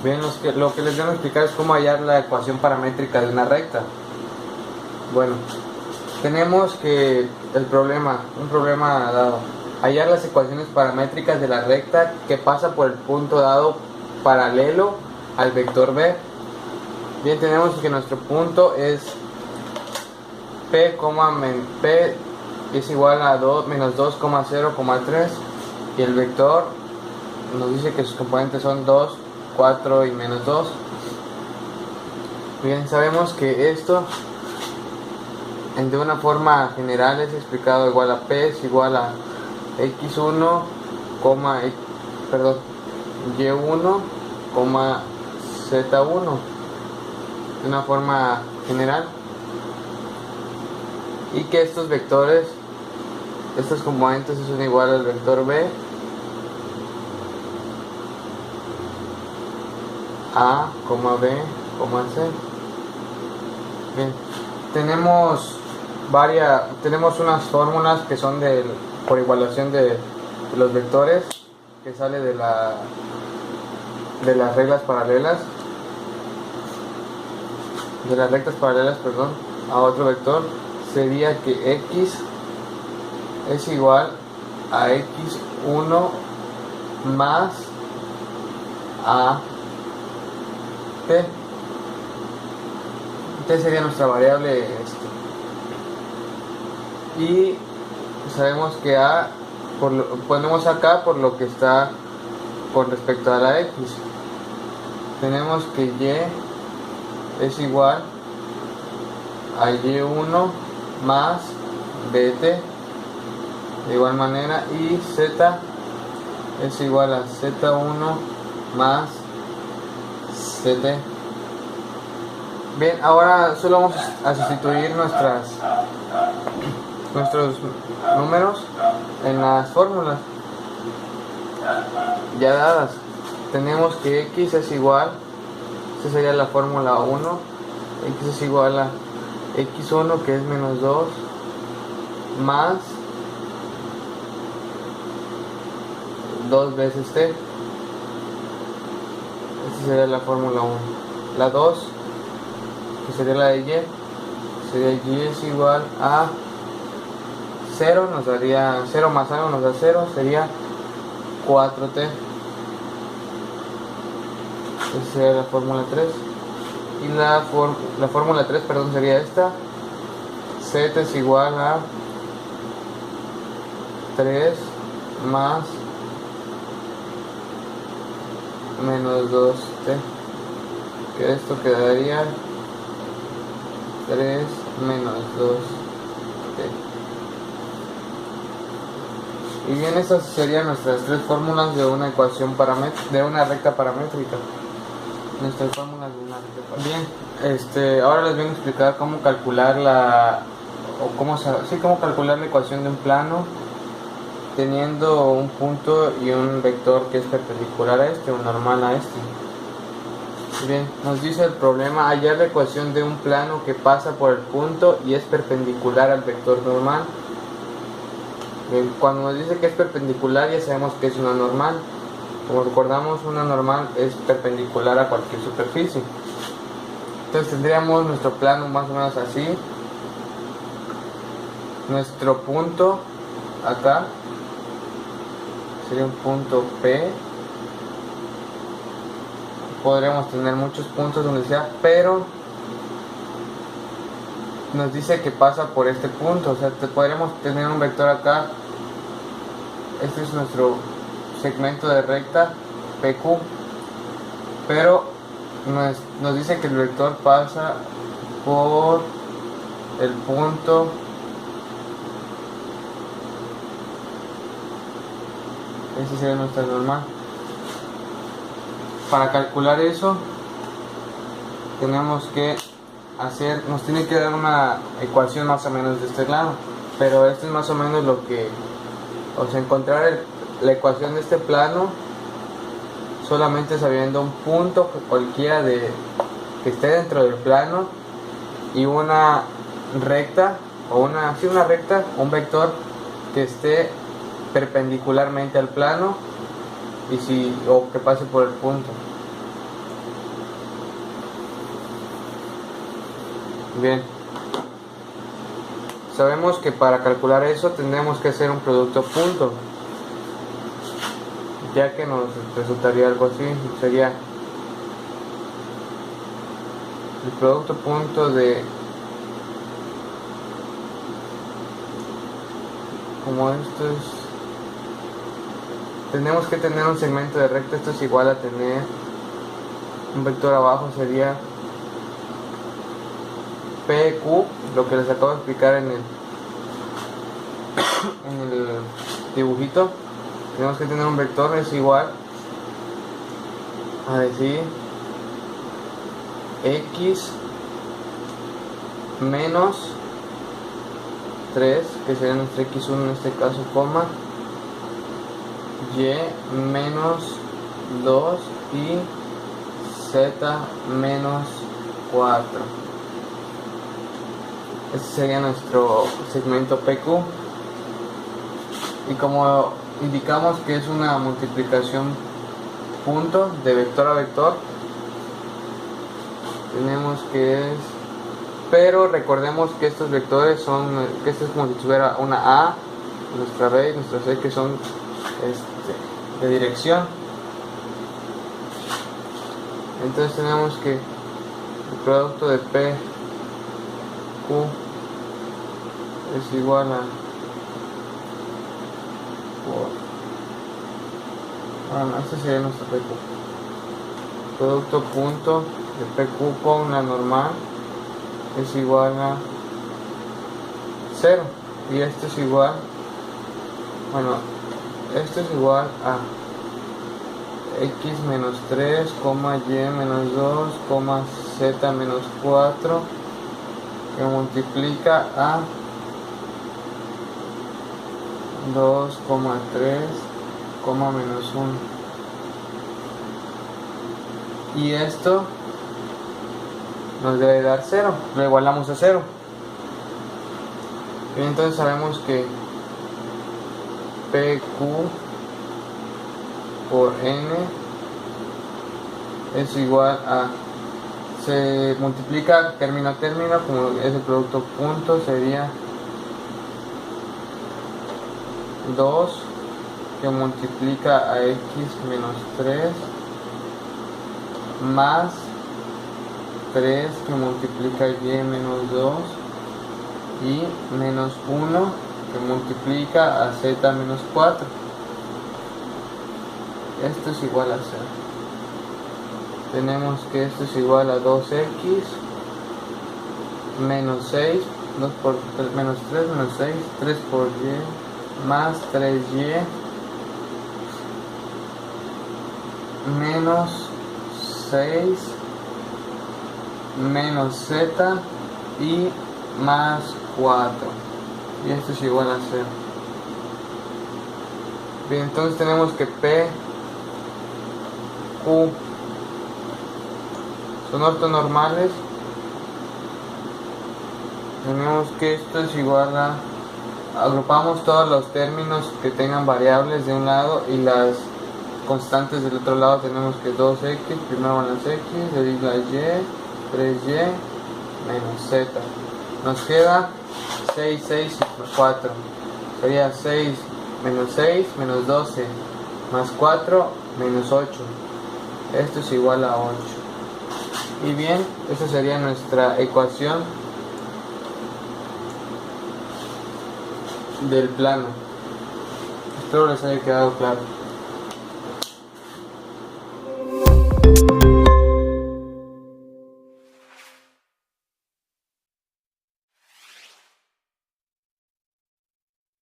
Bien, lo que les voy a explicar es cómo hallar la ecuación paramétrica de una recta. Bueno, tenemos que un problema dado, hallar las ecuaciones paramétricas de la recta que pasa por el punto dado paralelo al vector B. Bien, tenemos que nuestro punto es P es igual a menos 2,0,3 y el vector nos dice que sus componentes son 2, 4 y menos 2. Bien, sabemos que esto de una forma general es explicado igual a P es igual a x1, y1, z1 de una forma general, y que estos vectores, estos componentes son igual al vector B, A, B, C. Bien, tenemos unas fórmulas que son por igualación de los vectores, que sale de las reglas paralelas, de las rectas paralelas, a otro vector. Sería que x es igual a x1 más a t. T sería nuestra variable y sabemos que a ponemos acá por lo que está con respecto a la x. Tenemos que y es igual a y1 más bt de igual manera, y z es igual a z1 más ct. Bien, ahora solo vamos a sustituir nuestros números en las fórmulas ya dadas. Tenemos que x es igual, esta sería la fórmula 1, x es igual a x1, que es menos 2, más 2 veces t. Esta sería la fórmula 1. La 2, que sería la de y, sería y es igual a 0, nos daría 0 más algo, nos da 0, sería 4t. Esa sería la fórmula 3. Y la fórmula 3, sería esta. Z es igual a 3 más menos 2t, que esto quedaría 3 menos 2t. Y bien, estas serían nuestras tres fórmulas de una ecuación de una recta paramétrica. Nuestras fórmulas de una recta paramétrica. Bien, ahora les voy a explicar cómo calcular cómo calcular la ecuación de un plano teniendo un punto y un vector que es perpendicular a un normal a Bien, nos dice el problema hallar la ecuación de un plano que pasa por el punto y es perpendicular al vector normal. Bien, cuando nos dice que es perpendicular ya sabemos que es una normal. Como recordamos, una normal es perpendicular a cualquier superficie. Entonces tendríamos nuestro plano más o menos así. Nuestro punto acá sería un punto P. Podríamos tener muchos puntos donde sea, pero nos dice que pasa por este punto. O sea, podríamos tener un vector acá. Este es nuestro segmento de recta PQ, pero nos dice que el vector pasa por el punto ese sería nuestra normal. Para calcular eso tenemos que nos tiene que dar una ecuación más o menos de este lado, pero esto es más o menos lo que, encontrar la ecuación de este plano solamente sabiendo un punto cualquiera que esté dentro del plano y una recta un vector que esté perpendicularmente al plano o que pase por el punto. Bien, sabemos que para calcular eso tendremos que hacer un producto punto, ya que nos resultaría algo así. Sería el producto punto de, como esto es, tenemos que tener un segmento de recta. Esto es igual a tener un vector abajo, sería PQ, lo que les acabo de explicar en el dibujito. Tenemos que tener un vector, es igual a decir X menos 3, que sería nuestro X1 en este caso, coma, Y menos 2 y Z menos 4. Este sería nuestro segmento PQ. Y como indicamos que es una multiplicación punto de vector a vector, tenemos que es, pero recordemos que estos vectores son, que esto es como si tuviera una A, nuestra B y nuestra C, que son de dirección. Entonces tenemos que el producto de PQ es igual a, bueno, este sería nuestro PQ, producto punto de PQ con la normal es igual a 0, y esto es igual, bueno, esto es igual a X menos 3, Y menos 2, Z menos 4, que multiplica a 2, 3, menos 1. Y esto nos debe dar 0, lo igualamos a 0. Y entonces sabemos que PQ por N es igual a, se multiplica término a término, como es el producto punto, sería 2 que multiplica a X menos 3 más 3 que multiplica a Y menos 2 y menos 1 que multiplica a Z menos 4. Esto es igual a 0. Tenemos que esto es igual a 2X menos 6, 2 por 3, menos 3, menos 6, 3 por Y más 3Y menos 6 menos Z y más 4, y esto es igual a 0. Bien, entonces tenemos que P, Q son ortonormales. Tenemos que esto es igual a, agrupamos todos los términos que tengan variables de un lado y las constantes del otro lado. Tenemos que 2X, primero van las X, seguido la Y, 3Y menos Z. Nos queda 6, 6 y 4. Sería 6 menos 12 más 4 menos 8. Esto es igual a 8. Y bien, esa sería nuestra ecuación del plano. Espero les haya quedado claro.